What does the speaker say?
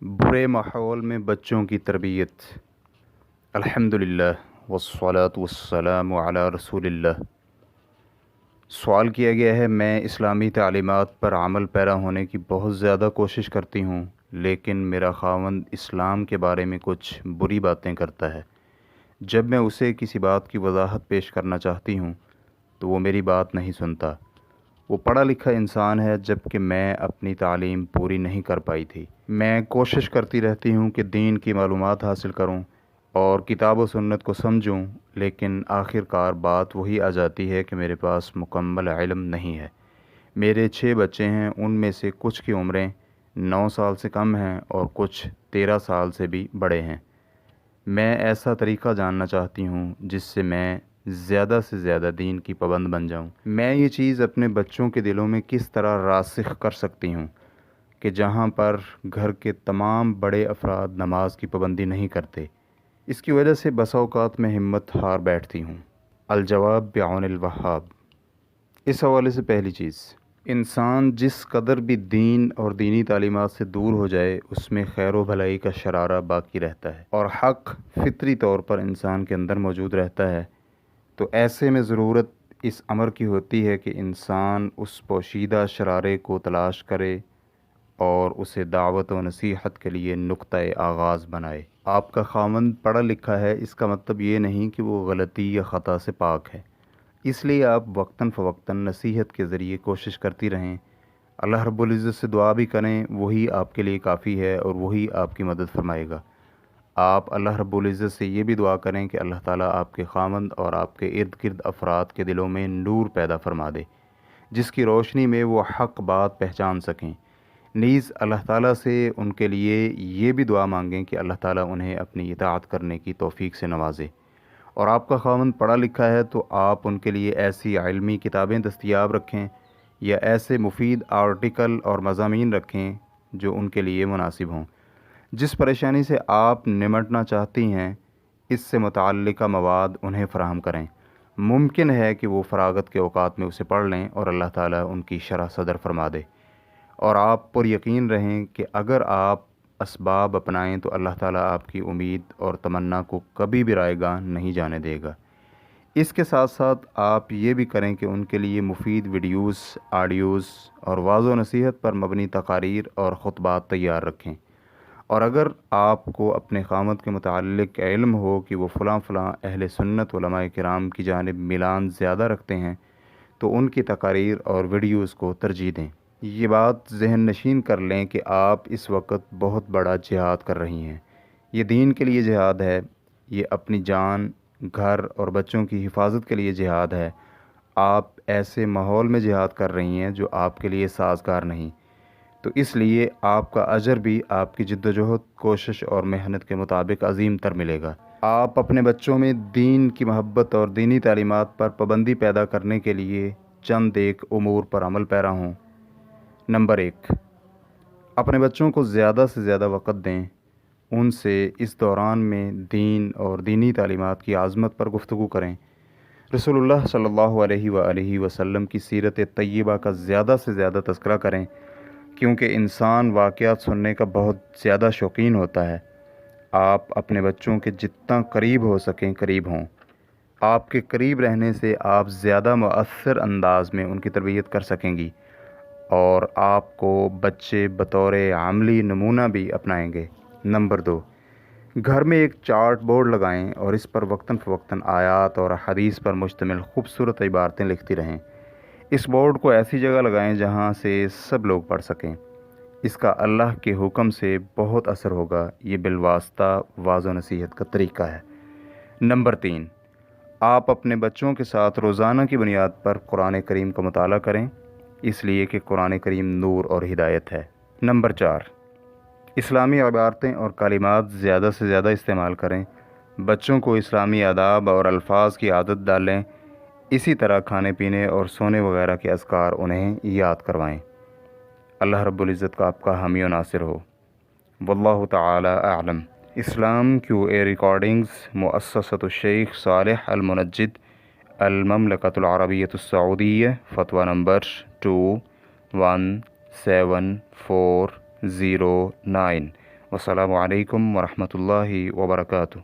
برے ماحول میں بچوں کی تربیت۔ الحمدللہ والصلاة والسلام علی رسول اللہ۔ سوال کیا گیا ہے، میں اسلامی تعلیمات پر عمل پیرا ہونے کی بہت زیادہ کوشش کرتی ہوں، لیکن میرا خاوند اسلام کے بارے میں کچھ بری باتیں کرتا ہے۔ جب میں اسے کسی بات کی وضاحت پیش کرنا چاہتی ہوں تو وہ میری بات نہیں سنتا۔ وہ پڑھا لکھا انسان ہے، جبکہ میں اپنی تعلیم پوری نہیں کر پائی تھی۔ میں کوشش کرتی رہتی ہوں کہ دین کی معلومات حاصل کروں اور کتاب و سنت کو سمجھوں، لیکن آخر کار بات وہی آ جاتی ہے کہ میرے پاس مکمل علم نہیں ہے۔ میرے 6 بچے ہیں، ان میں سے کچھ کی عمریں 9 سال سے کم ہیں اور کچھ 13 سال سے بھی بڑے ہیں۔ میں ایسا طریقہ جاننا چاہتی ہوں جس سے میں زیادہ سے زیادہ دین کی پابند بن جاؤں۔ میں یہ چیز اپنے بچوں کے دلوں میں کس طرح راسخ کر سکتی ہوں کہ جہاں پر گھر کے تمام بڑے افراد نماز کی پابندی نہیں کرتے، اس کی وجہ سے بسا اوقات میں ہمت ہار بیٹھتی ہوں۔ الجواب بعون الوہاب۔ اس حوالے سے پہلی چیز، انسان جس قدر بھی دین اور دینی تعلیمات سے دور ہو جائے، اس میں خیر و بھلائی کا شرارہ باقی رہتا ہے اور حق فطری طور پر انسان کے اندر موجود رہتا ہے۔ تو ایسے میں ضرورت اس امر کی ہوتی ہے کہ انسان اس پوشیدہ شرارے کو تلاش کرے اور اسے دعوت و نصیحت کے لیے نقطۂ آغاز بنائے۔ آپ کا خاوند پڑھا لکھا ہے، اس کا مطلب یہ نہیں کہ وہ غلطی یا خطا سے پاک ہے۔ اس لیے آپ وقتاً فوقتاً نصیحت کے ذریعے کوشش کرتی رہیں۔ اللہ رب العزت سے دعا بھی کریں، وہی آپ کے لیے کافی ہے اور وہی آپ کی مدد فرمائے گا۔ آپ اللہ رب العزت سے یہ بھی دعا کریں کہ اللہ تعالیٰ آپ کے خاوند اور آپ کے ارد گرد افراد کے دلوں میں نور پیدا فرما دے، جس کی روشنی میں وہ حق بات پہچان سکیں۔ نیز اللہ تعالیٰ سے ان کے لیے یہ بھی دعا مانگیں کہ اللہ تعالیٰ انہیں اپنی اطاعت کرنے کی توفیق سے نوازے۔ اور آپ کا خاوند پڑھا لکھا ہے تو آپ ان کے لیے ایسی علمی کتابیں دستیاب رکھیں یا ایسے مفید آرٹیکل اور مضامین رکھیں جو ان کے لیے مناسب ہوں۔ جس پریشانی سے آپ نمٹنا چاہتی ہیں، اس سے متعلقہ مواد انہیں فراہم کریں۔ ممکن ہے کہ وہ فراغت کے اوقات میں اسے پڑھ لیں اور اللہ تعالیٰ ان کی شرح صدر فرما دے۔ اور آپ پر یقین رہیں کہ اگر آپ اسباب اپنائیں تو اللہ تعالیٰ آپ کی امید اور تمنا کو کبھی بھی رائے گاہ نہیں جانے دے گا۔ اس کے ساتھ ساتھ آپ یہ بھی کریں کہ ان کے لیے مفید ویڈیوز، آڈیوز اور واعظ و نصیحت پر مبنی تقاریر اور خطبات تیار رکھیں۔ اور اگر آپ کو اپنے خاوند کے متعلق علم ہو کہ وہ فلاں اہل سنت علماء کرام کی جانب میلان زیادہ رکھتے ہیں، تو ان کی تقاریر اور ویڈیوز کو ترجیح دیں۔ یہ بات ذہن نشین کر لیں کہ آپ اس وقت بہت بڑا جہاد کر رہی ہیں۔ یہ دین کے لیے جہاد ہے، یہ اپنی جان، گھر اور بچوں کی حفاظت کے لیے جہاد ہے۔ آپ ایسے ماحول میں جہاد کر رہی ہیں جو آپ کے لیے سازگار نہیں، تو اس لیے آپ کا اجر بھی آپ کی جد و جہد، کوشش اور محنت کے مطابق عظیم تر ملے گا۔ آپ اپنے بچوں میں دین کی محبت اور دینی تعلیمات پر پابندی پیدا کرنے کے لیے چند ایک امور پر عمل پیرا ہوں۔ نمبر 1، اپنے بچوں کو زیادہ سے زیادہ وقت دیں۔ ان سے اس دوران میں دین اور دینی تعلیمات کی عظمت پر گفتگو کریں۔ رسول اللہ صلی اللہ علیہ وآلہ وسلم کی سیرت طیبہ کا زیادہ سے زیادہ تذکرہ کریں، کیونکہ انسان واقعات سننے کا بہت زیادہ شوقین ہوتا ہے۔ آپ اپنے بچوں کے جتنا قریب ہو سکیں قریب ہوں۔ آپ کے قریب رہنے سے آپ زیادہ مؤثر انداز میں ان کی تربیت کر سکیں گی اور آپ کو بچے بطور عملی نمونہ بھی اپنائیں گے۔ نمبر 2، گھر میں ایک چارٹ بورڈ لگائیں اور اس پر وقتاً فوقتاً آیات اور حدیث پر مشتمل خوبصورت عبارتیں لکھتی رہیں۔ اس بورڈ کو ایسی جگہ لگائیں جہاں سے سب لوگ پڑھ سکیں۔ اس کا اللہ کے حکم سے بہت اثر ہوگا۔ یہ بالواسطہ واعظ و نصیحت کا طریقہ ہے۔ نمبر 3، آپ اپنے بچوں کے ساتھ روزانہ کی بنیاد پر قرآن کریم کا مطالعہ کریں، اس لیے کہ قرآن کریم نور اور ہدایت ہے۔ نمبر 4، اسلامی عبارتیں اور کلمات زیادہ سے زیادہ استعمال کریں۔ بچوں کو اسلامی آداب اور الفاظ کی عادت ڈالیں۔ اسی طرح کھانے پینے اور سونے وغیرہ کے اذکار انہیں یاد کروائیں۔ اللہ رب العزت کا آپ کا حامی و ناصر ہو۔ واللہ تعالی اعلم۔ اسلام کیو اے ریکارڈنگز، مؤسسۃ الشیخ صالح المنجد، المملکۃ العربیۃ السعودیہ، فتویٰ نمبر 217409، والسلام علیکم ورحمۃ اللہ وبرکاتہ.